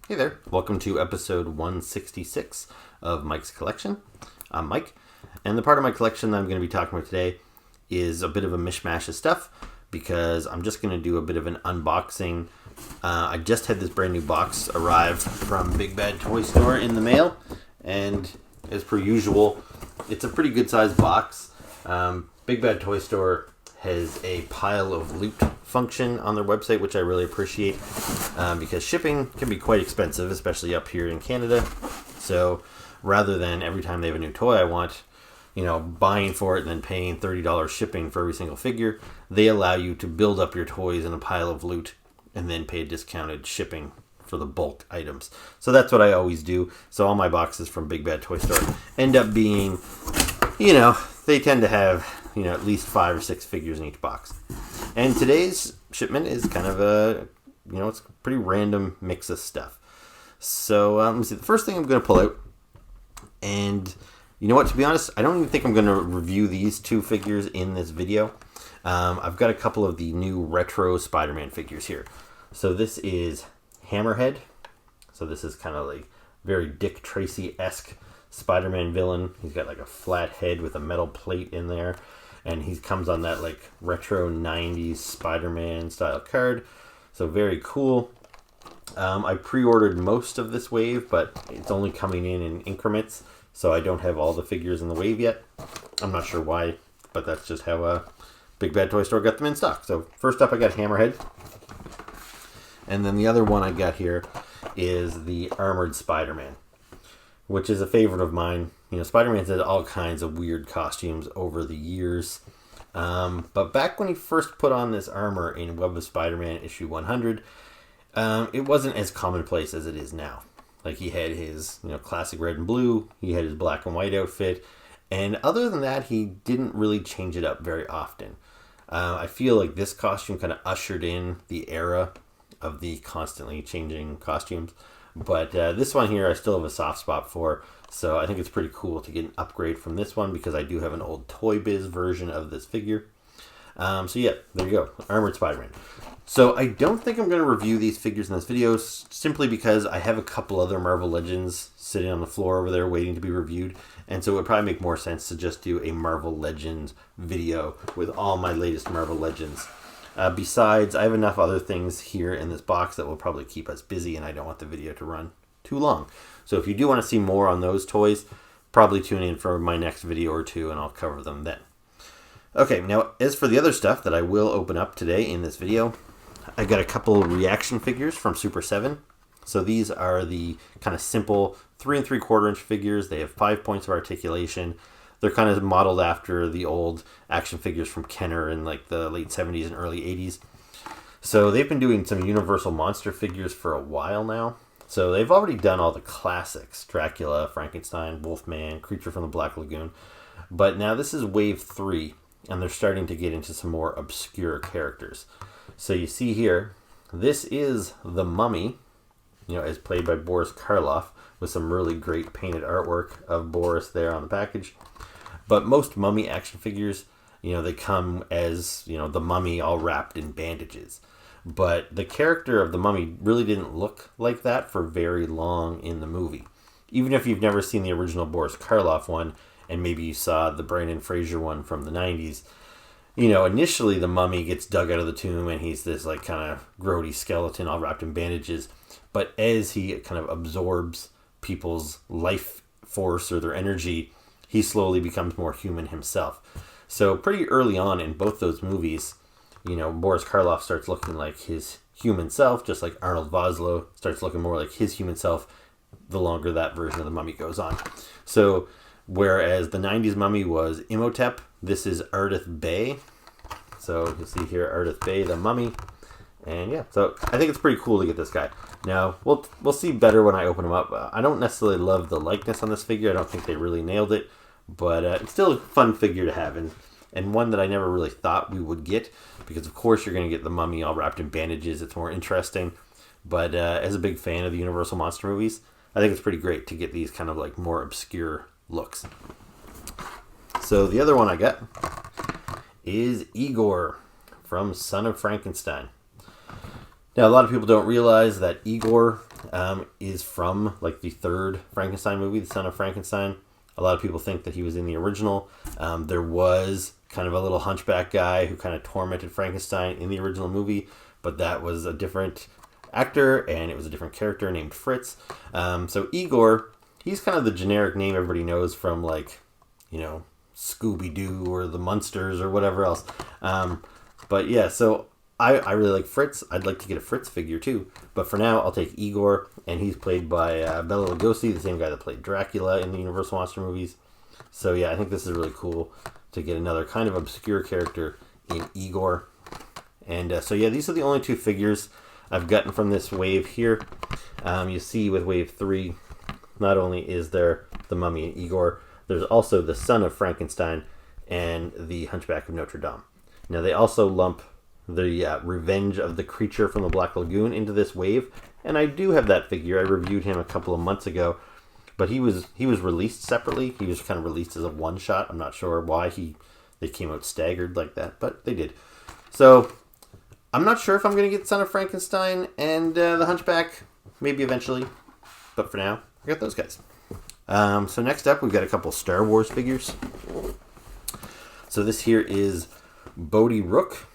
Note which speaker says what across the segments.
Speaker 1: Hey there, welcome to episode 166 of Mike's Collection. I'm Mike, and the part of my collection that I'm going to be talking about today is a bit of a mishmash of stuff because I'm just going to do a bit of an unboxing. I just had this brand new box arrive from Big Bad Toy Store in the mail, and as per usual, it's a pretty good sized box. Big Bad Toy Store has a pile of loot function on their website, which I really appreciate because shipping can be quite expensive, especially up here in Canada. So rather than every time they have a new toy I want, buying for it and then paying $30 shipping for every single figure, they allow you to build up your toys in a pile of loot and then pay discounted shipping for the bulk items. So that's what I always do. So all my boxes from Big Bad Toy Store end up being, they tend to have at least 5 or 6 figures in each box. And today's shipment is kind of it's a pretty random mix of stuff. So let me see. The first thing I'm going to pull out, and you know what, to be honest, I don't even think I'm going to review these 2 figures in this video. I've got a couple of the new retro Spider-Man figures here. So this is Hammerhead. So this is kind of like very Dick Tracy-esque Spider-Man villain. He's got like a flat head with a metal plate in there. And he comes on that like retro 90s Spider-Man style card. So very cool. I pre-ordered most of this wave, but it's only coming in increments. So I don't have all the figures in the wave yet. I'm not sure why, but that's just how Big Bad Toy Store got them in stock. So first up I got Hammerhead. And then the other one I got here is the Armored Spider-Man, which is a favorite of mine. Spider-Man's had all kinds of weird costumes over the years. But back when he first put on this armor in Web of Spider-Man issue 100, it wasn't as commonplace as it is now. Like he had his, classic red and blue. He had his black and white outfit. And other than that, he didn't really change it up very often. I feel like this costume kind of ushered in the era of the constantly changing costumes. But this one here I still have a soft spot for, so I think it's pretty cool to get an upgrade from this one because I do have an old Toy Biz version of this figure. So yeah, there you go, Armored Spider-Man. So I don't think I'm going to review these figures in this video simply because I have a couple other Marvel Legends sitting on the floor over there waiting to be reviewed. And so it would probably make more sense to just do a Marvel Legends video with all my latest Marvel Legends. Besides, I have enough other things here in this box that will probably keep us busy, and I don't want the video to run too long. So if you do want to see more on those toys, probably tune in for my next video or 2, and I'll cover them then. Okay, now as for the other stuff that I will open up today in this video, I got a couple reaction figures from Super 7. So these are the kind of simple 3 3/4 inch figures. They have 5 points of articulation. They're kind of modeled after the old action figures from Kenner in like the late 70s and early 80s. So they've been doing some Universal Monster figures for a while now. So they've already done all the classics: Dracula, Frankenstein, Wolfman, Creature from the Black Lagoon. But now this is wave 3, and they're starting to get into some more obscure characters. So you see here, this is the Mummy, as played by Boris Karloff, with some really great painted artwork of Boris there on the package. But most Mummy action figures, they come as, the Mummy all wrapped in bandages. But the character of the Mummy really didn't look like that for very long in the movie. Even if you've never seen the original Boris Karloff one, and maybe you saw the Brendan Fraser one from the 90s, initially the Mummy gets dug out of the tomb and he's this like kind of grody skeleton all wrapped in bandages. But as he kind of absorbs people's life force or their energy, he slowly becomes more human himself. So pretty early on in both those movies, Boris Karloff starts looking like his human self, just like Arnold Vosloo starts looking more like his human self the longer that version of the Mummy goes on. So whereas the 90s Mummy was Imhotep, this is Ardith Bey. So you'll see here Ardith Bey, the Mummy. And yeah, so I think it's pretty cool to get this guy. Now, we'll see better when I open him up. I don't necessarily love the likeness on this figure. I don't think they really nailed it. But it's still a fun figure to have, and one that I never really thought we would get, because of course you're going to get the Mummy all wrapped in bandages. It's more interesting. But as a big fan of the Universal Monster movies, I think it's pretty great to get these kind of like more obscure looks. So the other one I got is Igor from Son of Frankenstein. Now, a lot of people don't realize that Igor is from like the third Frankenstein movie, The Son of Frankenstein. A lot of people think that he was in the original. There was kind of a little hunchback guy who kind of tormented Frankenstein in the original movie, but that was a different actor, and it was a different character named Fritz. So Igor, he's kind of the generic name everybody knows from, like, you know, Scooby-Doo or the Munsters or whatever else. But yeah, so I really like Fritz. I'd like to get a Fritz figure too. But for now, I'll take Igor, and he's played by Bela Lugosi, the same guy that played Dracula in the Universal Monster movies. So yeah, I think this is really cool to get another kind of obscure character in Igor. And so yeah, these are the only two figures I've gotten from this wave here. You see with wave 3, not only is there the Mummy and Igor, there's also the Son of Frankenstein and the Hunchback of Notre Dame. Now they also lump the Revenge of the Creature from the Black Lagoon into this wave, and I do have that figure. I reviewed him a couple of months ago, but he was released separately. He was kind of released as a one-shot. I'm not sure why they came out staggered like that, but they did. So I'm not sure if I'm going to get Son of Frankenstein and the Hunchback, maybe eventually, but for now, I got those guys. So next up, we've got a couple Star Wars figures. So this here is Bodhi Rook,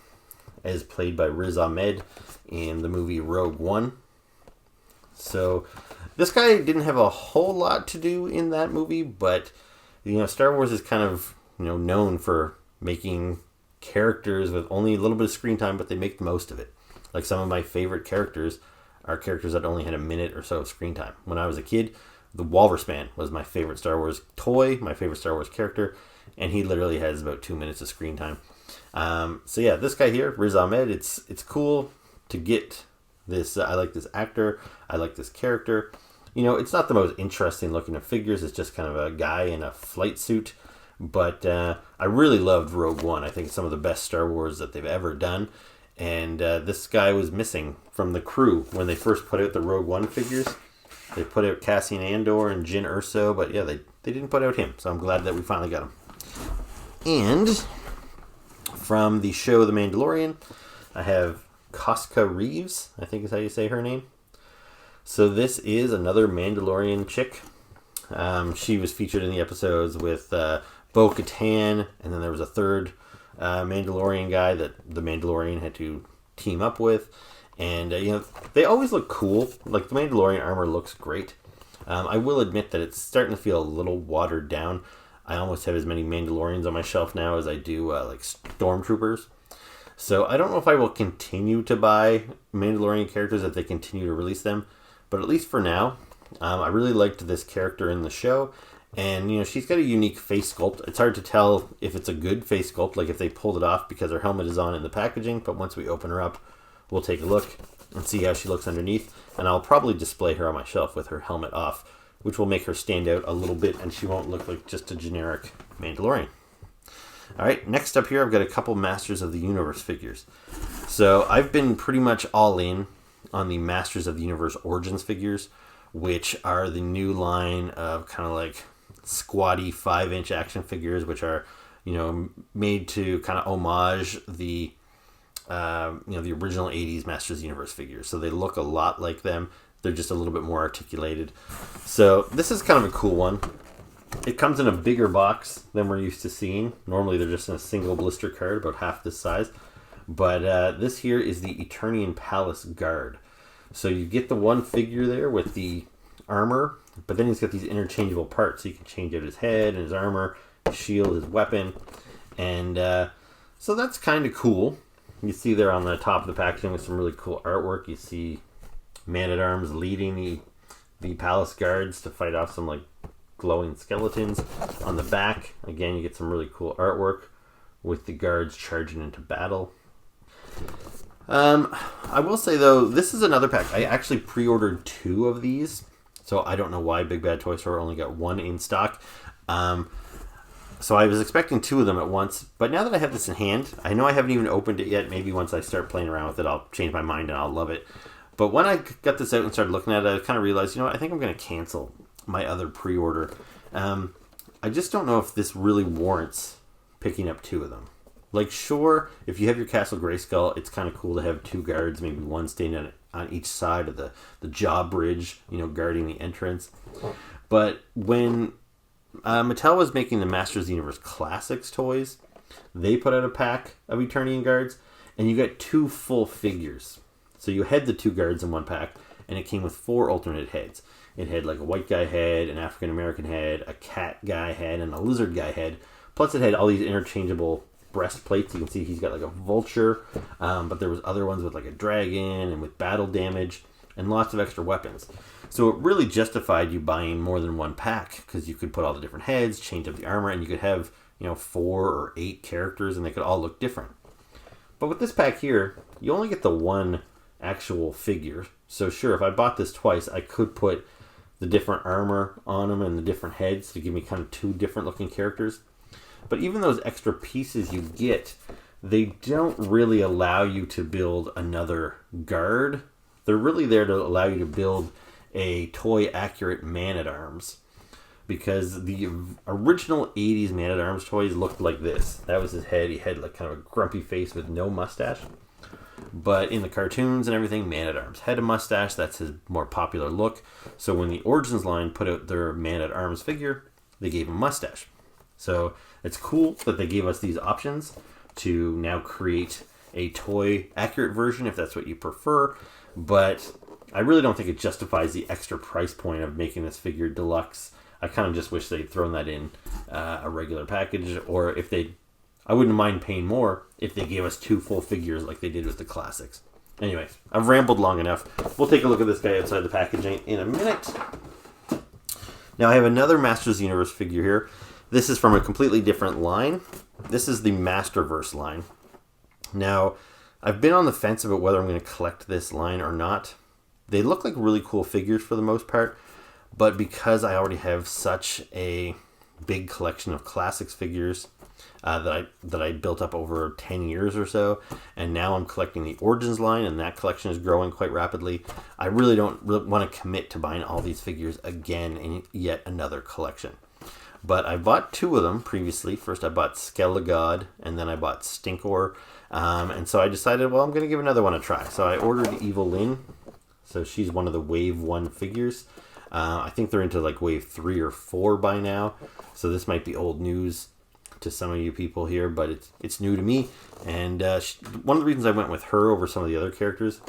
Speaker 1: as played by Riz Ahmed in the movie Rogue One. So this guy didn't have a whole lot to do in that movie, but you know, Star Wars is kind of, you know, known for making characters with only a little bit of screen time, but they make the most of it. Like some of my favorite characters are characters that only had a minute or so of screen time. When I was a kid, the Walrus Man was my favorite Star Wars toy, my favorite Star Wars character, and he literally has about 2 minutes of screen time. So yeah, this guy here, Riz Ahmed, it's cool to get this. I like this actor. I like this character. You know, it's not the most interesting looking of figures. It's just kind of a guy in a flight suit. But I really loved Rogue One. I think it's some of the best Star Wars that they've ever done. And this guy was missing from the crew when they first put out the Rogue One figures. They put out Cassian Andor and Jyn Erso, but yeah, they didn't put out him. So I'm glad that we finally got him. And from the show The Mandalorian, I have Koska Reeves, I think is how you say her name. So this is another Mandalorian chick. She was featured in the episodes with Bo-Katan, and then there was a third Mandalorian guy that the Mandalorian had to team up with. And, you know, they always look cool. Like, the Mandalorian armor looks great. I will admit that it's starting to feel a little watered down. I almost have as many Mandalorians on my shelf now as I do, like, Stormtroopers. So I don't know if I will continue to buy Mandalorian characters if they continue to release them. But at least for now, I really liked this character in the show. And, you know, she's got a unique face sculpt. It's hard to tell if it's a good face sculpt, like if they pulled it off because her helmet is on in the packaging. But once we open her up, we'll take a look and see how she looks underneath. And I'll probably display her on my shelf with her helmet off, which will make her stand out a little bit, and she won't look like just a generic Mandalorian. All right, next up here, I've got a couple Masters of the Universe figures. So I've been pretty much all in on the Masters of the Universe Origins figures, which are the new line of kind of like squatty 5-inch action figures, which are, you know, made to kind of homage the the original 80s Masters of the Universe figures. So they look a lot like them. They're just a little bit more articulated. So this is kind of a cool one. It comes in a bigger box than we're used to seeing. Normally they're just in a single blister card, about half this size. But this here is the Eternian Palace Guard. So you get the one figure there with the armor, but then he's got these interchangeable parts. So you can change out his head and his armor, his shield, his weapon. And so that's kind of cool. You see there on the top of the packaging with some really cool artwork. You see Man-at-Arms leading the Palace Guards to fight off some like glowing skeletons. On the back, again, you get some really cool artwork with the guards charging into battle. I will say though, this is another pack. I actually pre-ordered 2 of these, so I don't know why Big Bad Toy Store only got 1 in stock. So I was expecting 2 of them at once, but now that I have this in hand, I know I haven't even opened it yet. Maybe once I start playing around with it, I'll change my mind and I'll love it. But when I got this out and started looking at it, I kind of realized, you know what, I think I'm going to cancel my other pre-order. I just don't know if this really warrants picking up 2 of them. Like, sure, if you have your Castle Grayskull, it's kind of cool to have two guards, maybe one standing on each side of the jaw bridge, guarding the entrance. But when Mattel was making the Masters of the Universe Classics toys, they put out a pack of Eternian guards, and you got 2 full figures. So you had the 2 guards in one pack, and it came with 4 alternate heads. It had like a white guy head, an African American head, a cat guy head, and a lizard guy head. Plus it had all these interchangeable breastplates. You can see he's got like a vulture, but there was other ones with like a dragon and with battle damage and lots of extra weapons. So it really justified you buying more than one pack, because you could put all the different heads, change up the armor, and you could have 4 or 8 characters, and they could all look different. But with this pack here, you only get the one actual figure. So sure, if I bought this twice, I could put the different armor on them and the different heads to give me kind of 2 different looking characters. But even those extra pieces you get, they don't really allow you to build another guard. They're really there to allow you to build a toy accurate Man-at-Arms. Because the original 80s Man-at-Arms toys looked like this. That was his head. He had like kind of a grumpy face with no mustache. But in the cartoons and everything, Man-at-Arms had a mustache. That's his more popular look. So when the Origins line put out their Man-at-Arms figure, they gave him a mustache. So it's cool that they gave us these options to now create a toy accurate version if that's what you prefer. But I really don't think it justifies the extra price point of making this figure deluxe. I kind of just wish they'd thrown that in a regular package, or if I wouldn't mind paying more if they gave us 2 full figures like they did with the classics. Anyways, I've rambled long enough. We'll take a look at this guy outside the packaging in a minute. Now I have another Masters of the Universe figure here. This is from a completely different line. This is the Masterverse line. Now, I've been on the fence about whether I'm going to collect this line or not. They look like really cool figures for the most part, but because I already have such a big collection of classics figures that I built up over 10 years or so, and now I'm collecting the Origins line, and that collection is growing quite rapidly, I really don't want to commit to buying all these figures again in yet another collection. But I bought 2 of them previously. First I bought Skelegod, and then I bought Stinkor. And so I decided, well, I'm going to give another one a try. So I ordered Evil Lyn. So she's one of the Wave 1 figures. I think they're into like Wave 3 or 4 by now. So this might be old news to some of you people here, but it's new to me. And one of the reasons I went with her over some of the other characters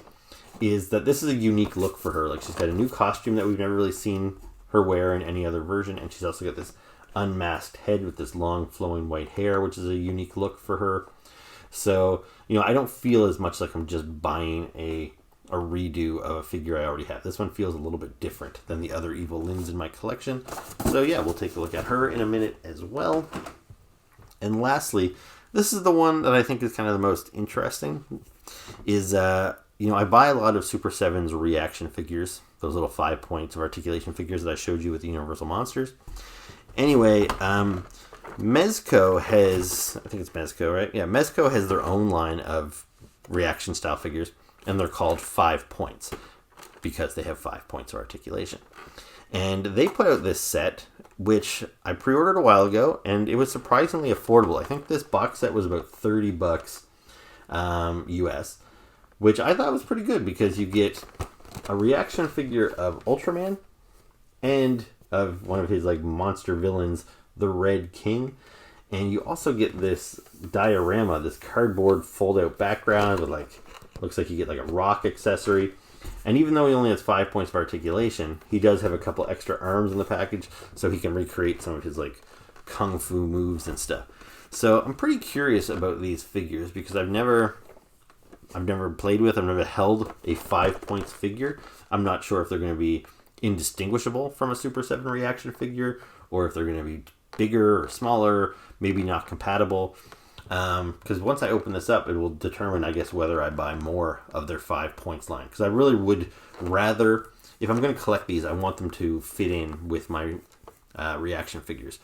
Speaker 1: is that this is a unique look for her. Like, she's got a new costume that we've never really seen her wear in any other version. And she's also got this unmasked head with this long flowing white hair, which is a unique look for her. So, I don't feel as much like I'm just buying a redo of a figure I already have. This one feels a little bit different than the other Evil Lyns in my collection. So yeah, we'll take a look at her in a minute as well. And lastly, this is the one that I think is kind of the most interesting. Is I buy a lot of Super 7's reaction figures, those little 5 points of articulation figures that I showed you with the Universal Monsters. Anyway, Mezco has, I think it's Mezco, right? Yeah, Mezco has their own line of reaction style figures, and they're called 5 points because they have 5 points of articulation. And they put out this set, which I pre-ordered a while ago, and it was surprisingly affordable. I think this box set was about $30 US, which I thought was pretty good because you get a reaction figure of Ultraman and of one of his like monster villains, the Red King. And you also get this diorama, this cardboard fold-out background with like, looks like you get like a rock accessory. And even though he only has 5 points of articulation, he does have a couple extra arms in the package, so he can recreate some of his like kung fu moves and stuff. So I'm pretty curious about these figures because I've never played with, I've never held a 5 points figure. I'm not sure if they're going to be indistinguishable from a Super 7 reaction figure, or if they're going to be bigger or smaller, maybe not compatible. Because once I open this up, it will determine, I guess, whether I buy more of their 5 points line. Because I really would rather, if I'm going to collect these, I want them to fit in with my reaction figures.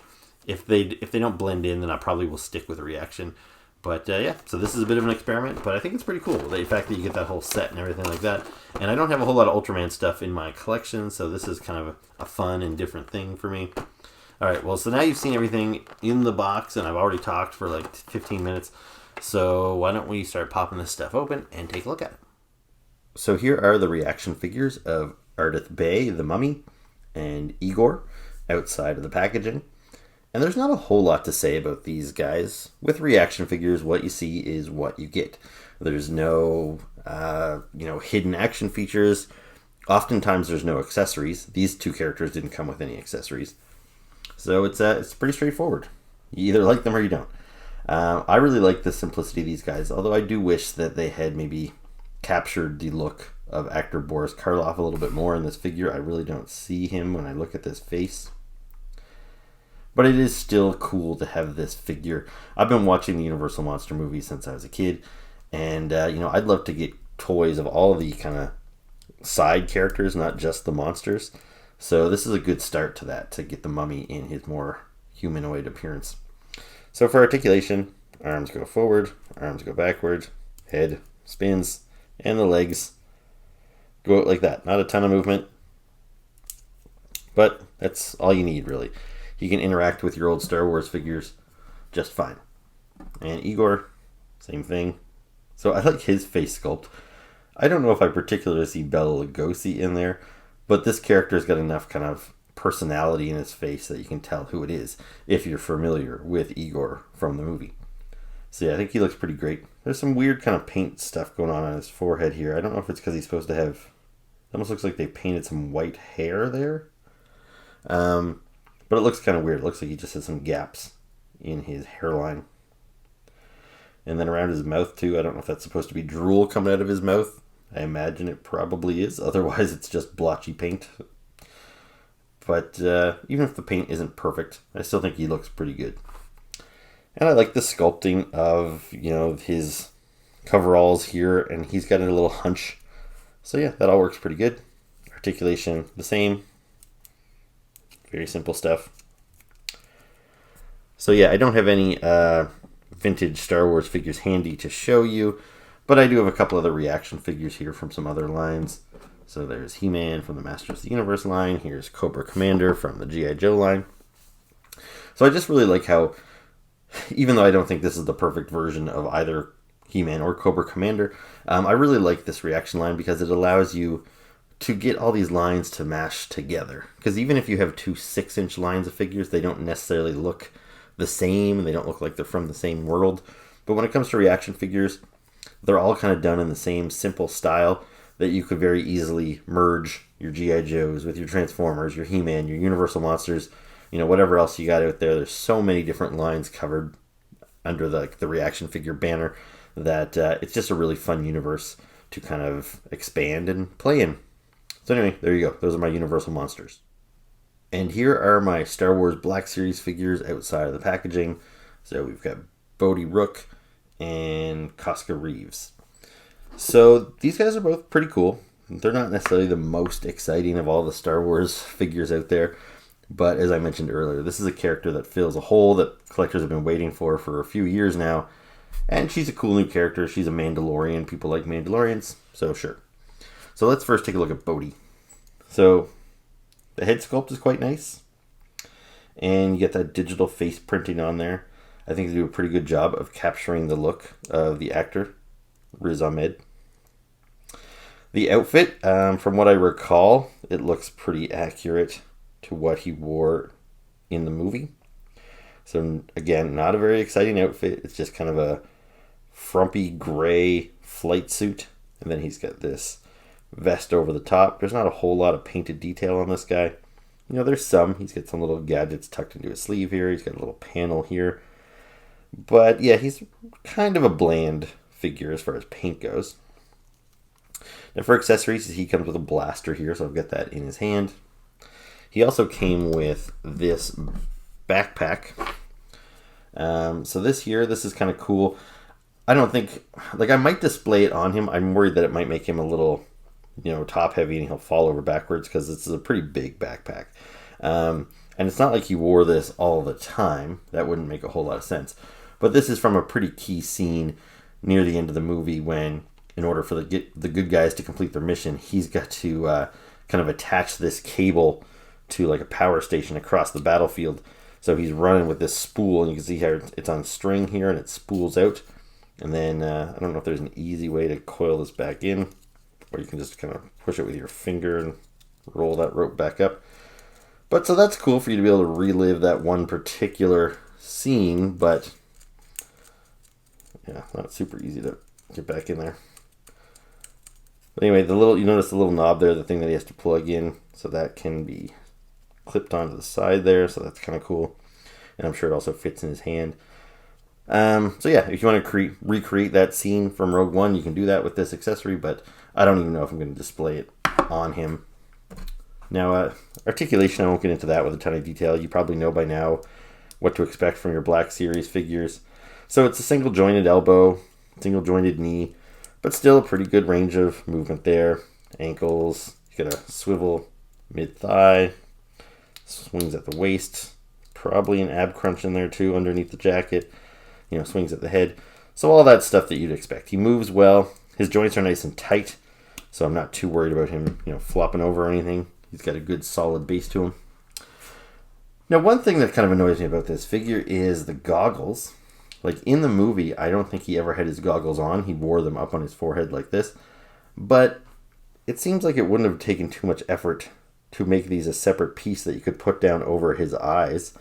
Speaker 1: If they don't blend in, then I probably will stick with a reaction. But yeah, so this is a bit of an experiment, but I think it's pretty cool. The fact that you get that whole set and everything like that. And I don't have a whole lot of Ultraman stuff in my collection, so this is kind of a fun and different thing for me. Alright, well, so now you've seen everything in the box, and I've already talked for like 15 minutes. So why don't we start popping this stuff open and take a look at it. So here are the reaction figures of Ardith Bay, the Mummy, and Igor outside of the packaging. And there's not a whole lot to say about these guys. With reaction figures, what you see is what you get. There's no, hidden action features. Oftentimes there's no accessories. These two characters didn't come with any accessories. So it's pretty straightforward. You either like them or you don't. I really like the simplicity of these guys, although I do wish that they had maybe captured the look of actor Boris Karloff a little bit more in this figure. I really don't see him when I look at this face. But it is still cool to have this figure. I've been watching the Universal Monster movies since I was a kid, and I'd love to get toys of all of the kind of side characters, not just the monsters. So this is a good start to that, to get the Mummy in his more humanoid appearance. So for articulation, arms go forward, arms go backward, head spins, and the legs go out like that. Not a ton of movement, but that's all you need, really. You can interact with your old Star Wars figures just fine. And Igor, same thing. So I like his face sculpt. I don't know if I particularly see Bela Lugosi in there, but this character's got enough kind of personality in his face that you can tell who it is if you're familiar with Igor from the movie. So yeah, I think he looks pretty great. There's some weird kind of paint stuff going on his forehead here. I don't know if it's because he's supposed to have... It almost looks like they painted some white hair there. But it looks kind of weird. It looks like he just has some gaps in his hairline. And then around his mouth too. I don't know if that's supposed to be drool coming out of his mouth. I imagine it probably is. Otherwise it's just blotchy paint. But even if the paint isn't perfect, I still think he looks pretty good. And I like the sculpting of, his coveralls here. And he's got a little hunch. So yeah, that all works pretty good. Articulation, the same. Very simple stuff. So yeah, I don't have any vintage Star Wars figures handy to show you, but I do have a couple other reaction figures here from some other lines. So there's He-Man from the Masters of the Universe line. Here's Cobra Commander from the G.I. Joe line. So I just really like how, even though I don't think this is the perfect version of either He-Man or Cobra Commander, I really like this reaction line because it allows you to get all these lines to mash together. Because even if you have two 6-inch lines of figures, they don't necessarily look the same, and they don't look like they're from the same world. But when it comes to reaction figures, they're all kind of done in the same simple style that you could very easily merge your G.I. Joes with your Transformers, your He-Man, your Universal Monsters, whatever else you got out there. There's so many different lines covered under the reaction figure banner that it's just a really fun universe to kind of expand and play in. So anyway, there you go. Those are my Universal Monsters. And here are my Star Wars Black Series figures outside of the packaging. So we've got Bodhi Rook and Koska Reeves. So these guys are both pretty cool. They're not necessarily the most exciting of all the Star Wars figures out there. But as I mentioned earlier, this is a character that fills a hole that collectors have been waiting for a few years now. And she's a cool new character. She's a Mandalorian. People like Mandalorians, so sure. So let's first take a look at Bodhi. So the head sculpt is quite nice. And you get that digital face printing on there. I think they do a pretty good job of capturing the look of the actor, Riz Ahmed. The outfit, from what I recall, it looks pretty accurate to what he wore in the movie. So again, not a very exciting outfit. It's just kind of a frumpy gray flight suit. And then he's got this vest over the top. There's not a whole lot of painted detail on this guy. There's some. He's got some little gadgets tucked into his sleeve here. He's got a little panel here. But yeah, he's kind of a bland figure as far as paint goes. Now for accessories, he comes with a blaster here, so I've got that in his hand. He also came with this backpack. So this is kind of cool. I don't think, I might display it on him. I'm worried that it might make him a little, top heavy and he'll fall over backwards because this is a pretty big backpack. And it's not like he wore this all the time. That wouldn't make a whole lot of sense. But this is from a pretty key scene near the end of the movie when, in order for the good guys to complete their mission, he's got to kind of attach this cable to a power station across the battlefield. So he's running with this spool, and you can see how it's on string here, and it spools out. And then I don't know if there's an easy way to coil this back in, or you can just kind of push it with your finger and roll that rope back up. But so that's cool for you to be able to relive that one particular scene, but yeah, not super easy to get back in there. But anyway, you notice the little knob there, the thing that he has to plug in, so that can be clipped onto the side there, so that's kind of cool. And I'm sure it also fits in his hand. So yeah, if you want to recreate that scene from Rogue One, you can do that with this accessory, but I don't even know if I'm going to display it on him. Now, articulation, I won't get into that with a ton of detail. You probably know by now what to expect from your Black Series figures. So it's a single jointed elbow, single jointed knee, but still a pretty good range of movement there. Ankles, you got a swivel mid-thigh, swings at the waist, probably an ab crunch in there too underneath the jacket, swings at the head. So all that stuff that you'd expect. He moves well, his joints are nice and tight, so I'm not too worried about him, flopping over or anything. He's got a good solid base to him. Now, one thing that kind of annoys me about this figure is the goggles. Like in the movie, I don't think he ever had his goggles on. He wore them up on his forehead like this. But it seems like it wouldn't have taken too much effort to make these a separate piece that you could put down over his eyes,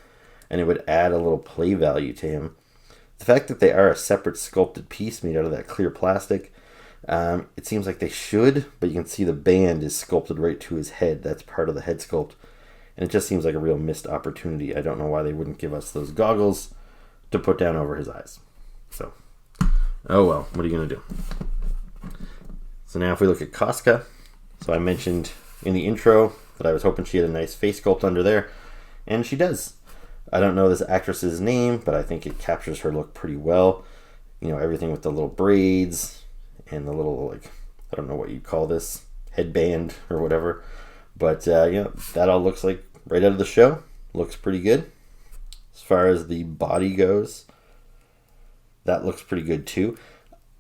Speaker 1: and it would add a little play value to him. The fact that they are a separate sculpted piece made out of that clear plastic, it seems like they should, but you can see the band is sculpted right to his head. That's part of the head sculpt. And it just seems like a real missed opportunity. I don't know why they wouldn't give us those goggles to put down over his eyes. So, oh well, what are you going to do? So now if we look at Kaska, so I mentioned in the intro that I was hoping she had a nice face sculpt under there, and she does. I don't know this actress's name, but I think it captures her look pretty well. Everything with the little braids and the little, I don't know what you'd call this, headband or whatever. But, that all looks like right out of the show. Looks pretty good. As far as the body goes, that looks pretty good too.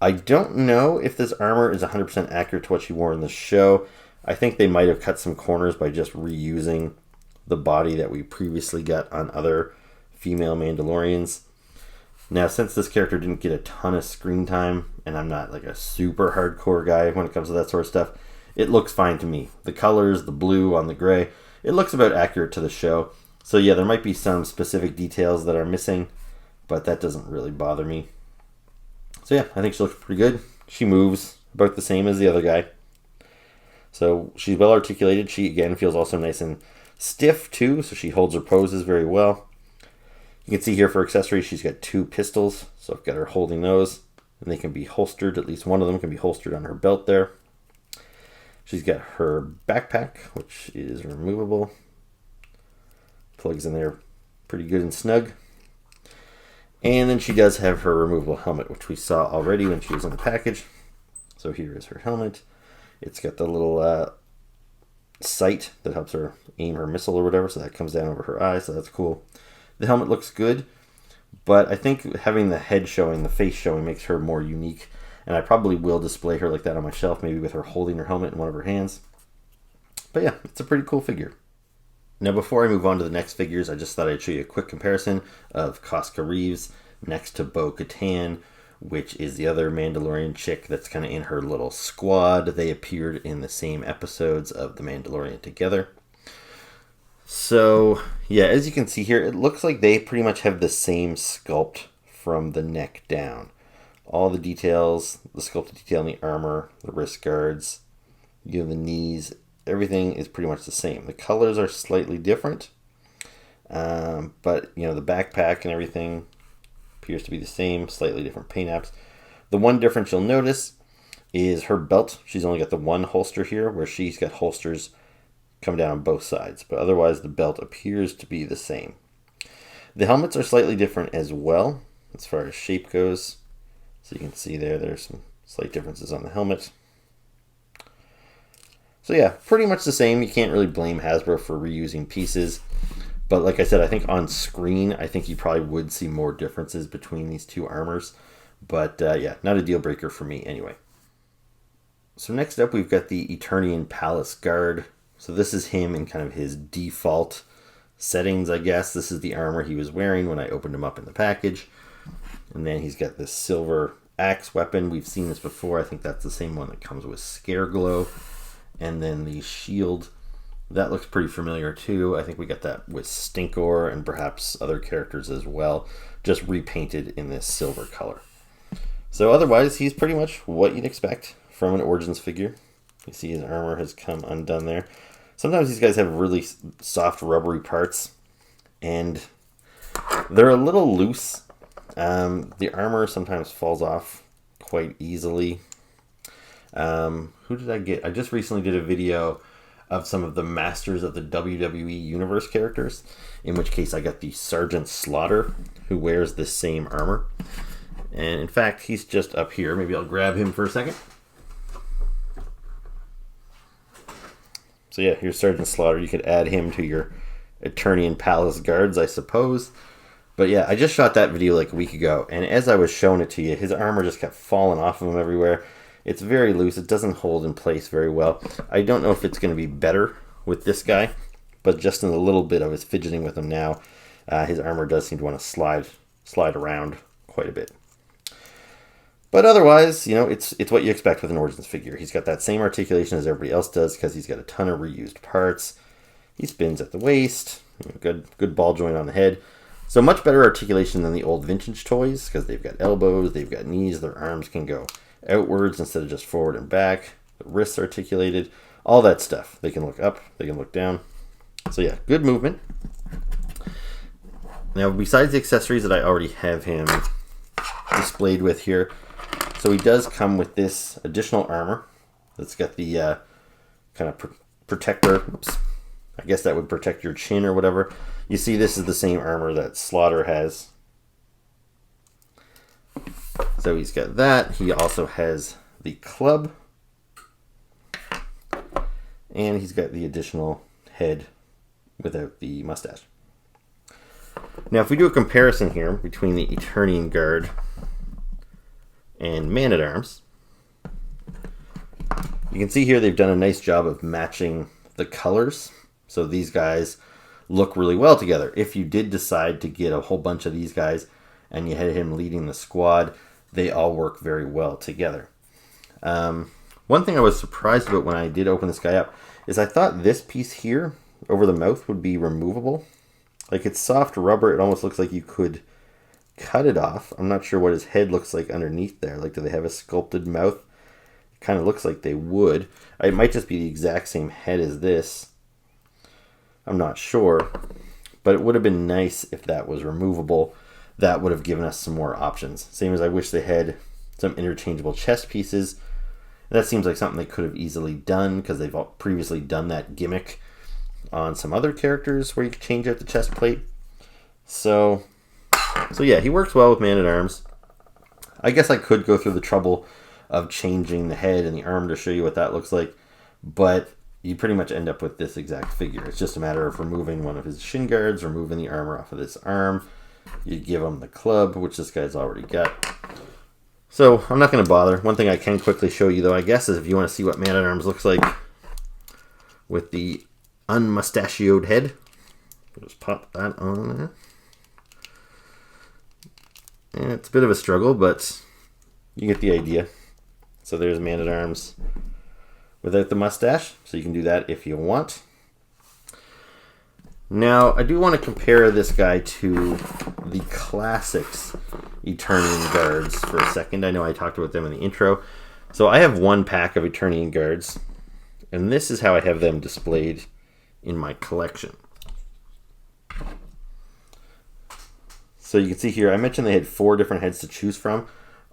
Speaker 1: I don't know if this armor is 100% accurate to what she wore in the show. I think they might have cut some corners by just reusing the body that we previously got on other female Mandalorians. Now, since this character didn't get a ton of screen time, and I'm not like a super hardcore guy when it comes to that sort of stuff, it looks fine to me. The colors, the blue on the gray, it looks about accurate to the show. So yeah, there might be some specific details that are missing, but that doesn't really bother me. So yeah, I think she looks pretty good. She moves about the same as the other guy. So she's well articulated. She, again, feels also nice and stiff too, so she holds her poses very well. You can see here for accessories, she's got 2 pistols, so I've got her holding those, and they can be holstered. At least one of them can be holstered on her belt there. She's got her backpack, which is removable. Plugs in there pretty good and snug. And then she does have her removable helmet, which we saw already when she was in the package. So here is her helmet. It's got the little sight that helps her aim her missile or whatever, so that comes down over her eye, so that's cool. The helmet looks good, but I think having the head showing, the face showing, makes her more unique, and I probably will display her like that on my shelf, maybe with her holding her helmet in one of her hands. But yeah, it's a pretty cool figure. Now, before I move on to the next figures, I just thought I'd show you a quick comparison of Koska Reeves next to Bo-Katan, which is the other Mandalorian chick that's kind of in her little squad. They appeared in the same episodes of The Mandalorian together. So, yeah, as you can see here, it looks like they pretty much have the same sculpt from the neck down. All the details, the sculpted detail in the armor, the wrist guards, the knees, everything is pretty much the same. The colors are slightly different, but, the backpack and everything appears to be the same, slightly different paint apps. The one difference you'll notice is her belt. She's only got the one holster here, where she's got holsters come down on both sides, but otherwise the belt appears to be the same. The helmets are slightly different as well, as far as shape goes. So you can see there's some slight differences on the helmet. So yeah, pretty much the same. You can't really blame Hasbro for reusing pieces. But like I said, I think on screen, I think you probably would see more differences between these two armors. But yeah, not a deal breaker for me anyway. So next up, we've got the Eternian Palace Guard. So this is him in kind of his default settings, I guess. This is the armor he was wearing when I opened him up in the package. And then he's got this silver axe weapon. We've seen this before. I think that's the same one that comes with Scare Glow. And then the shield, that looks pretty familiar too. I think we got that with Stinkor and perhaps other characters as well, just repainted in this silver color. So otherwise, he's pretty much what you'd expect from an Origins figure. You see his armor has come undone there. Sometimes these guys have really soft rubbery parts, and they're a little loose. The armor sometimes falls off quite easily. Who did I get? I just recently did a video of some of the Masters of the WWE Universe characters, in which case I got the Sergeant Slaughter, who wears this same armor. And in fact, he's just up here. Maybe I'll grab him for a second. So yeah, here's Sergeant Slaughter. You could add him to your Eternian Palace Guards, I suppose. But yeah, I just shot that video like a week ago, and as I was showing it to you, his armor just kept falling off of him everywhere. It's very loose. It doesn't hold in place very well. I don't know if it's going to be better with this guy, but just in a little bit of his fidgeting with him now, his armor does seem to want to slide around quite a bit. But otherwise, you know, it's what you expect with an Origins figure. He's got that same articulation as everybody else does because he's got a ton of reused parts. He spins at the waist. Good ball joint on the head. So much better articulation than the old vintage toys because they've got elbows, they've got knees, their arms can go outwards instead of just forward and back. The wrists articulated, all that stuff. They can look up, they can look down. So yeah, good movement. Now, besides the accessories that I already have him displayed with here, so he does come with this additional armor that's got the kind of protector. Oops. I guess that would protect your chin or whatever. You see, this is the same armor that Slaughter has. So he's got that. He also has the club. And he's got the additional head without the mustache. Now, if we do a comparison here between the Eternian Guard and Man-at-Arms, you can see here they've done a nice job of matching the colors. So these guys look really well together. If you did decide to get a whole bunch of these guys and you had him leading the squad, they all work very well together. One thing I was surprised about when I did open this guy up is I thought this piece here over the mouth would be removable. Like, it's soft rubber. It almost looks like you could cut it off. I'm not sure what his head looks like underneath there. Like, do they have a sculpted mouth? It kind of looks like they would. It might just be the exact same head as this. I'm not sure. But it would have been nice if that was removable. That would have given us some more options. Same as I wish they had some interchangeable chest pieces. That seems like something they could have easily done because they've previously done that gimmick on some other characters where you can change out the chest plate. So yeah, he works well with Man-at-Arms. I guess I could go through the trouble of changing the head and the arm to show you what that looks like, but you pretty much end up with this exact figure. It's just a matter of removing one of his shin guards, removing the armor off of this arm. You give him the club, which this guy's already got. So I'm not going to bother. One thing I can quickly show you, though, I guess, is if you want to see what Man-at-Arms looks like with the unmustachioed head. Just pop that on there. And it's a bit of a struggle, but you get the idea. So there's Man-at-Arms without the mustache. So you can do that if you want. Now, I do want to compare this guy to the classics Eternian Guards for a second. I know I talked about them in the intro. So I have one pack of Eternian Guards, and this is how I have them displayed in my collection. So you can see here, I mentioned they had 4 different heads to choose from.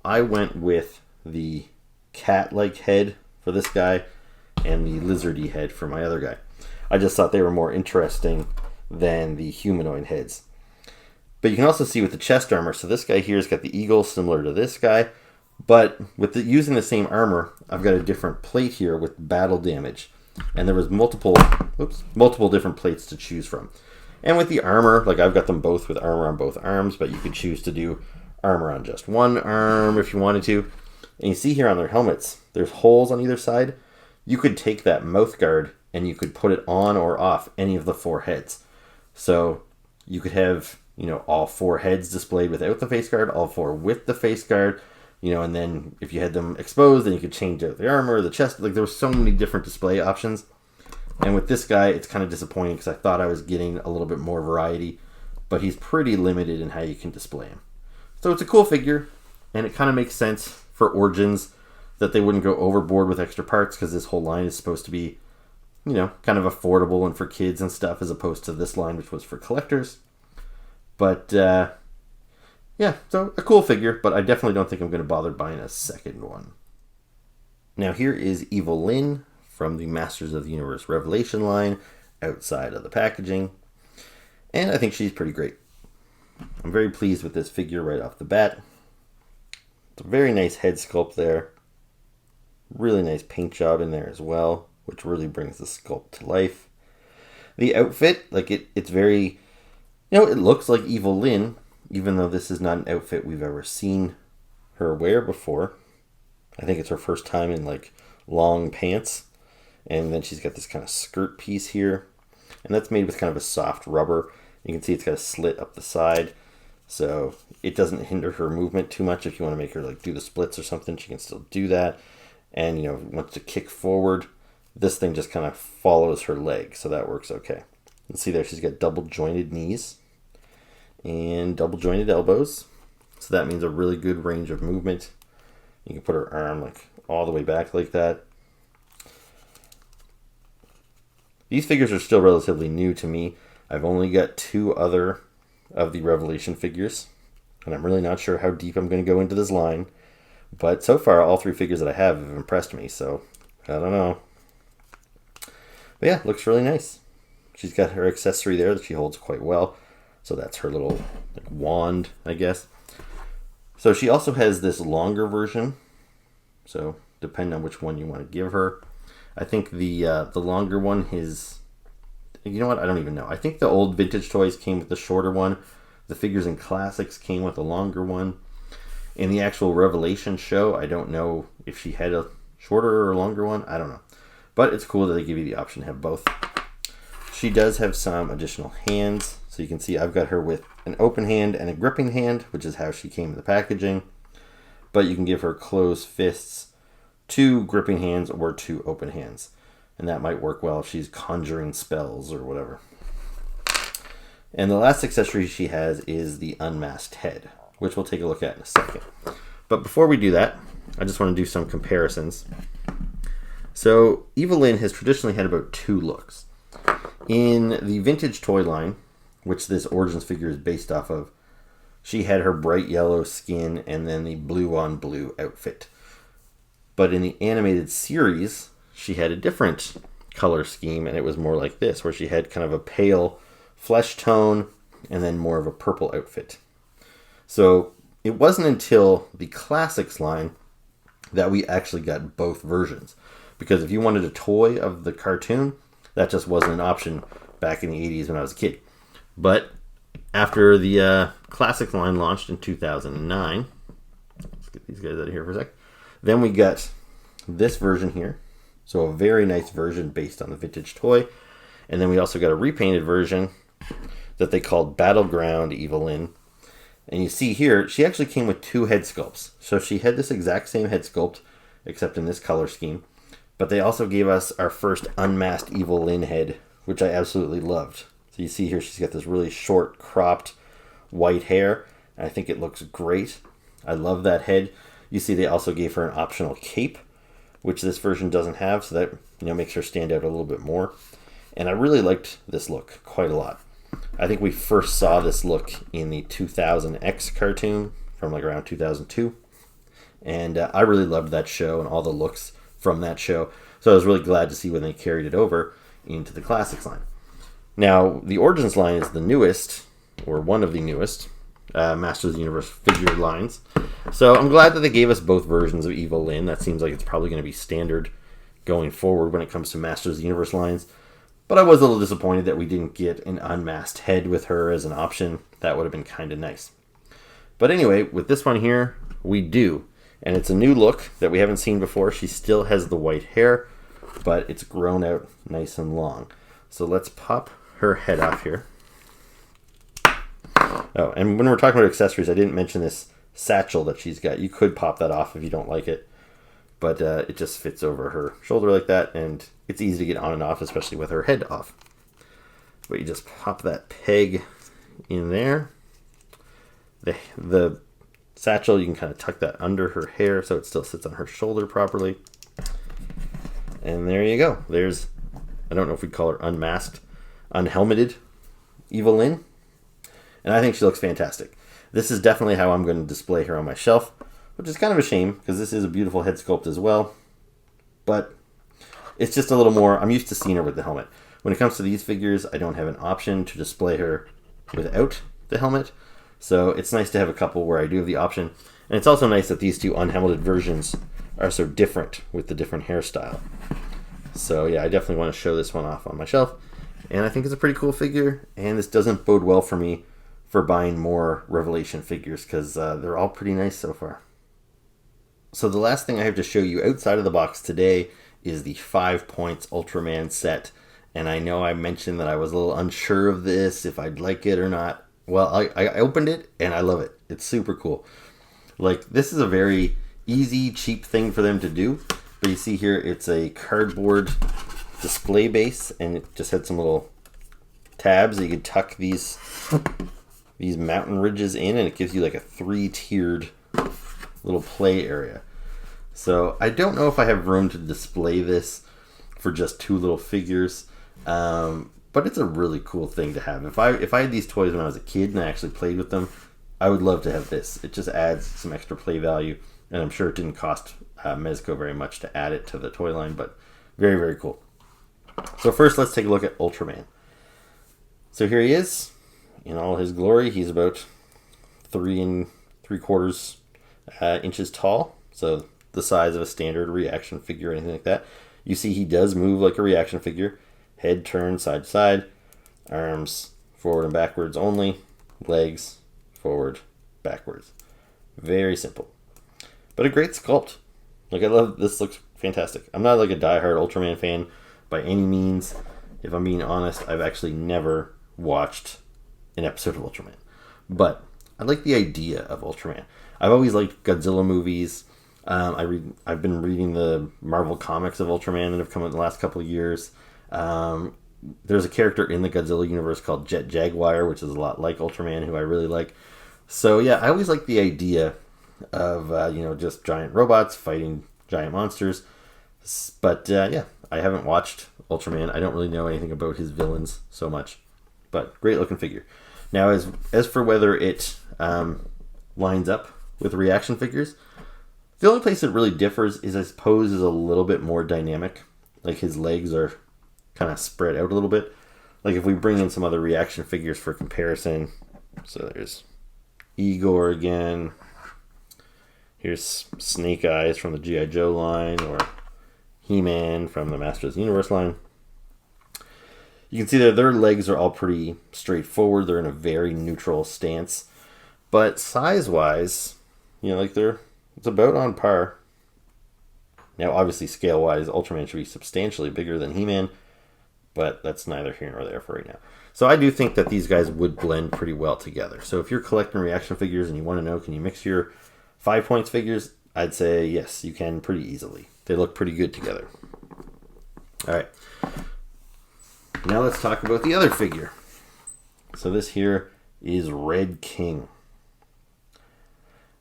Speaker 1: I went with the cat-like head for this guy and the lizardy head for my other guy. I just thought they were more interesting than the humanoid heads. But you can also see with the chest armor, so this guy here has got the eagle similar to this guy, but with using the same armor, I've got a different plate here with battle damage. And there was multiple different plates to choose from. And with the armor, like I've got them both with armor on both arms, but you could choose to do armor on just one arm if you wanted to. And you see here on their helmets, there's holes on either side. You could take that mouth guard and you could put it on or off any of the 4 heads. So you could have, all 4 heads displayed without the face guard, all 4 with the face guard. and then if you had them exposed, then you could change out the armor, the chest. Like, there were so many different display options. And with this guy, it's kind of disappointing because I thought I was getting a little bit more variety, but he's pretty limited in how you can display him. So it's a cool figure, and it kind of makes sense for Origins that they wouldn't go overboard with extra parts, because this whole line is supposed to be, kind of affordable and for kids and stuff, as opposed to this line, which was for collectors. But, yeah, so a cool figure, but I definitely don't think I'm going to bother buying a second one. Now here is Evil Lyn from the Masters of the Universe Revelation line, outside of the packaging. And I think she's pretty great. I'm very pleased with this figure right off the bat. It's a very nice head sculpt there. Really nice paint job in there as well, which really brings the sculpt to life. The outfit, it's very, it looks like Evil Lyn, even though this is not an outfit we've ever seen her wear before. I think it's her first time in long pants. And then she's got this kind of skirt piece here. And that's made with kind of a soft rubber. You can see it's got a slit up the side. So it doesn't hinder her movement too much. If you want to make her do the splits or something, she can still do that. And, wants to kick forward, this thing just kind of follows her leg. So that works okay. You can see there she's got double jointed knees and double jointed elbows. So that means a really good range of movement. You can put her arm all the way back like that. These figures are still relatively new to me. I've only got 2 other of the Revelation figures, and I'm really not sure how deep I'm going to go into this line. But so far, all 3 figures that I have impressed me, so I don't know. But yeah, looks really nice. She's got her accessory there that she holds quite well. So that's her little wand, I guess. So she also has this longer version. So depending on which one you want to give her. I think the longer one is, you know what, I don't even know. I think the old vintage toys came with the shorter one. The Figures and Classics came with a longer one. In the actual Revelation show, I don't know if she had a shorter or longer one. I don't know. But it's cool that they give you the option to have both. She does have some additional hands. So you can see I've got her with an open hand and a gripping hand, which is how she came in the packaging. But you can give her closed fists, 2 gripping hands, or 2 open hands. And that might work well if she's conjuring spells or whatever. And the last accessory she has is the unmasked head, which we'll take a look at in a second. But before we do that, I just want to do some comparisons. So Evil Lyn has traditionally had about 2 looks. In the vintage toy line, which this Origins figure is based off of, she had her bright yellow skin and then the blue on blue outfit. But in the animated series, she had a different color scheme, and it was more like this, where she had kind of a pale flesh tone and then more of a purple outfit. So it wasn't until the Classics line that we actually got both versions. Because if you wanted a toy of the cartoon, that just wasn't an option back in the 80s when I was a kid. But after the Classics line launched in 2009, let's get these guys out of here for a sec. Then we got this version here. So a very nice version based on the vintage toy. And then we also got a repainted version that they called Battleground Evil Lyn. And you see here, she actually came with 2 head sculpts. So she had this exact same head sculpt, except in this color scheme. But they also gave us our first unmasked Evil Lyn head, which I absolutely loved. So you see here, she's got this really short, cropped white hair. And I think it looks great. I love that head. You see they also gave her an optional cape, which this version doesn't have, so that makes her stand out a little bit more. And I really liked this look quite a lot. I think we first saw this look in the 2000X cartoon from around 2002. And I really loved that show and all the looks from that show. So I was really glad to see when they carried it over into the Classics line. Now, the Origins line is the newest, or one of the newest, Masters of the Universe figure lines. So I'm glad that they gave us both versions of Evil Lyn. That seems like it's probably going to be standard going forward when it comes to Masters of the Universe lines. But I was a little disappointed that we didn't get an unmasked head with her as an option. That would have been kind of nice. But anyway, with this one here, we do. And it's a new look that we haven't seen before. She still has the white hair, but it's grown out nice and long. So let's pop her head off here. Oh, and when we're talking about accessories, I didn't mention this satchel that she's got. You could pop that off if you don't like it, but it just fits over her shoulder like that, and it's easy to get on and off, especially with her head off. But you just pop that peg in there. The satchel, you can kind of tuck that under her hair so it still sits on her shoulder properly. And there you go. There's, I don't know if we'd call her unmasked, unhelmeted Evil Lyn. And I think she looks fantastic. This is definitely how I'm going to display her on my shelf, which is kind of a shame because this is a beautiful head sculpt as well. But it's just a little more, I'm used to seeing her with the helmet. When it comes to these figures, I don't have an option to display her without the helmet. So it's nice to have a couple where I do have the option. And it's also nice that these two unhelmeted versions are so different with the different hairstyle. So yeah, I definitely want to show this one off on my shelf. And I think it's a pretty cool figure. And this doesn't bode well for me for buying more Revelation figures because they're all pretty nice so far. So the last thing I have to show you outside of the box today is the 5 points Ultraman set. And I know I mentioned that I was a little unsure of this, if I'd like it or not. Well, I opened it and I love it. It's super cool. Like, this is a very easy, cheap thing for them to do. But you see here, it's a cardboard display base, and it just had some little tabs that you could tuck these mountain ridges in, and it gives you like a 3-tiered little play area. So I don't know if I have room to display this for just 2 little figures. But it's a really cool thing to have. If I had these toys when I was a kid and I actually played with them, I would love to have this. It just adds some extra play value, and I'm sure it didn't cost Mezco very much to add it to the toy line, but very, very cool. So first, let's take a look at Ultraman. So here he is in all his glory. He's about 3 3/4 inches tall, so the size of a standard reaction figure or anything like that. You see he does move like a reaction figure. Head turned side to side, arms forward and backwards only, legs forward, backwards. Very simple. But a great sculpt. Like, I love this, looks fantastic. I'm not like a diehard Ultraman fan by any means. If I'm being honest, I've actually never watched an episode of Ultraman. But I like the idea of Ultraman. I've always liked Godzilla movies. I've been reading the Marvel comics of Ultraman that have come out in the last couple of years. There's a character in the Godzilla universe called Jet Jaguar, which is a lot like Ultraman, who I really like. So yeah, I always like the idea of just giant robots fighting giant monsters. But yeah, I haven't watched Ultraman. I don't really know anything about his villains so much. But great looking figure. Now, as for whether it lines up with reaction figures, the only place it really differs is, I suppose, is a little bit more dynamic. Like, his legs are kind of spread out a little bit. Like, if we bring in some other reaction figures for comparison, so there's Igor again. Here's Snake Eyes from the G.I. Joe line, or He-Man from the Masters of the Universe line. You can see that their legs are all pretty straightforward. They're in a very neutral stance. But size-wise, it's about on par. Now, obviously, scale-wise, Ultraman should be substantially bigger than He-Man, but that's neither here nor there for right now. So I do think that these guys would blend pretty well together. So if you're collecting reaction figures and you want to know, can you mix your 5 points figures? I'd say yes, you can pretty easily. They look pretty good together. All right. Now let's talk about the other figure. So this here is Red King.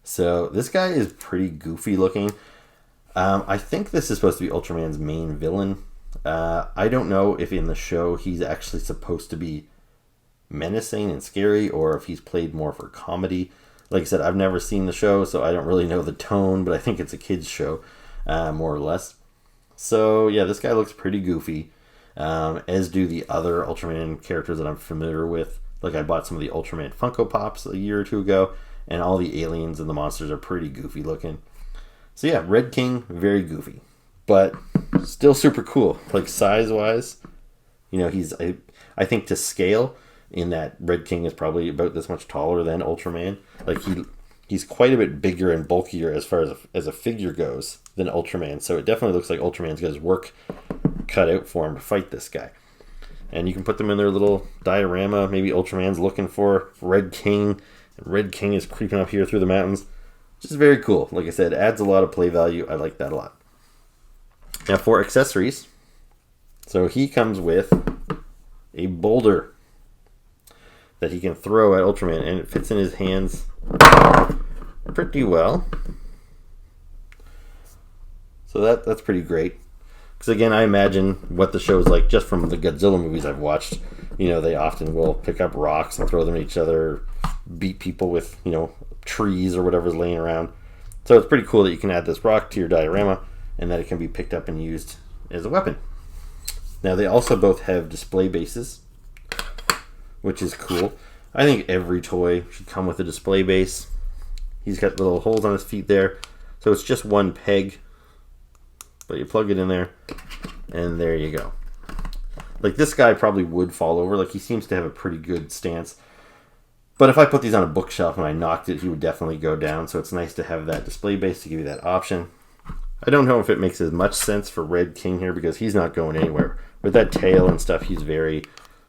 Speaker 1: So this guy is pretty goofy looking. I think this is supposed to be Ultraman's main villain. I don't know if in the show he's actually supposed to be menacing and scary, or if he's played more for comedy. Like I said, I've never seen the show, so I don't really know the tone, but I think it's a kid's show, more or less. So yeah, this guy looks pretty goofy, as do the other Ultraman characters that I'm familiar with. Like, I bought some of the Ultraman Funko Pops a year or two ago, and all the aliens and the monsters are pretty goofy looking. So yeah, Red King, very goofy, but still super cool. Like, size-wise, he's, I think to scale, in that Red King is probably about this much taller than Ultraman. Like, he's quite a bit bigger and bulkier as far as a figure goes than Ultraman. So it definitely looks like Ultraman's got his work cut out for him to fight this guy. And you can put them in their little diorama. Maybe Ultraman's looking for Red King, and Red King is creeping up here through the mountains. which is very cool. Like I said, adds a lot of play value. I like that a lot. Now for accessories, so he comes with a boulder that he can throw at Ultraman, and it fits in his hands pretty well. So that's pretty great. Because again, I imagine what the show's like just from the Godzilla movies I've watched. You know, they often will pick up rocks and throw them at each other, beat people with, you know, trees or whatever's laying around. So it's pretty cool that you can add this rock to your diorama and that it can be picked up and used as a weapon. Now they also both have display bases, which is cool. I think every toy should come with a display base. He's got little holes on his feet there. So it's just one peg, but you plug it in there and there you go. Like this guy probably would fall over. Like he seems to have a pretty good stance. But if I put these on a bookshelf and I knocked it, he would definitely go down. So it's nice to have that display base to give you that option. I don't know if it makes as much sense for Red King here because he's not going anywhere. With that tail and stuff, he's very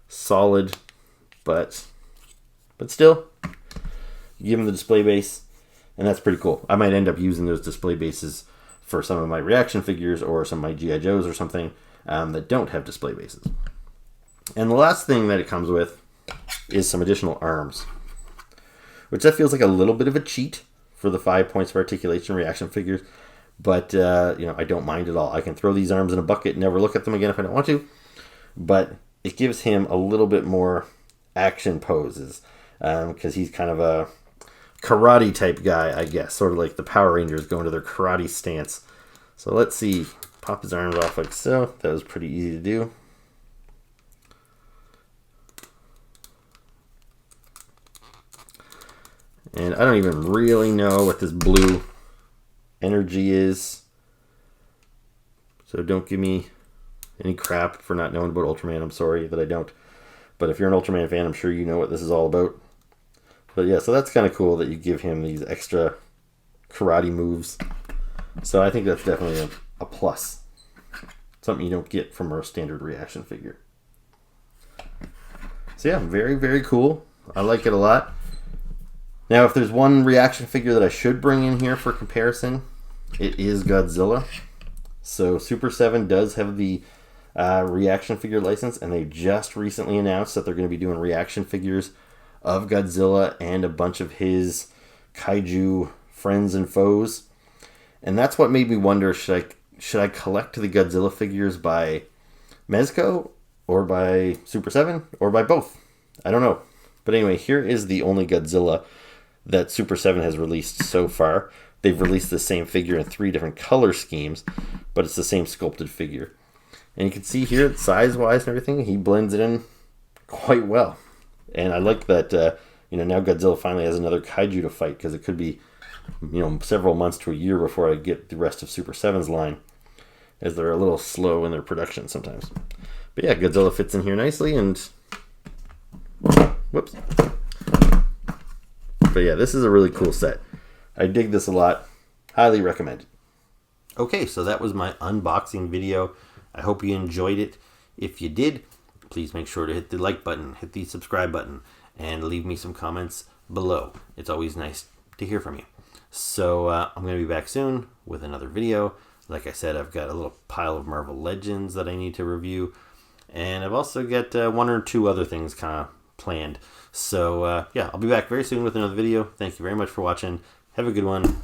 Speaker 1: solid. But still, you give him the display base, and that's pretty cool. I might end up using those display bases for some of my reaction figures or some of my G.I. Joes or something that don't have display bases. And the last thing that it comes with is some additional arms, which that feels like a little bit of a cheat for the 5 points of articulation reaction figures. But, you know, I don't mind at all. I can throw these arms in a bucket and never look at them again if I don't want to. But it gives him a little bit more action poses because he's kind of a karate type guy, I guess. Sort of like the Power Rangers going to their karate stance. So let's see. Pop his arms off like so. That was pretty easy to do. And I don't even really know what this blue energy is. So don't give me any crap for not knowing about Ultraman. I'm sorry that I don't. But if you're an Ultraman fan, I'm sure you know what this is all about. But yeah, so that's kind of cool that you give him these extra karate moves. So I think that's definitely a plus. Something you don't get from our standard reaction figure. So yeah, very, very cool. I like it a lot. Now, if there's one reaction figure that I should bring in here for comparison, it is Godzilla. So Super 7 does have the reaction figure license, and they just recently announced that they're going to be doing reaction figures of Godzilla and a bunch of his kaiju friends and foes. And that's what made me wonder, should I collect the Godzilla figures by Mezco or by Super 7 or by both? I don't know. But anyway, here is the only Godzilla that Super 7 has released so far. They've released the same figure in 3 different color schemes, but it's the same sculpted figure. And you can see here, size-wise and everything, he blends it in quite well. And I like that, you know, now Godzilla finally has another kaiju to fight, because it could be, you know, several months to a year before I get the rest of Super 7's line, as they're a little slow in their production sometimes. But yeah, Godzilla fits in here nicely, and whoops. But yeah, this is a really cool set. I dig this a lot. Highly recommend it. Okay, so that was my unboxing video. I hope you enjoyed it. If you did, please make sure to hit the like button, hit the subscribe button, and leave me some comments below. It's always nice to hear from you. So I'm going to be back soon with another video. Like I said, I've got a little pile of Marvel Legends that I need to review. And I've also got 1 or 2 other things kind of planned. So yeah, I'll be back very soon with another video. Thank you very much for watching. Have a good one.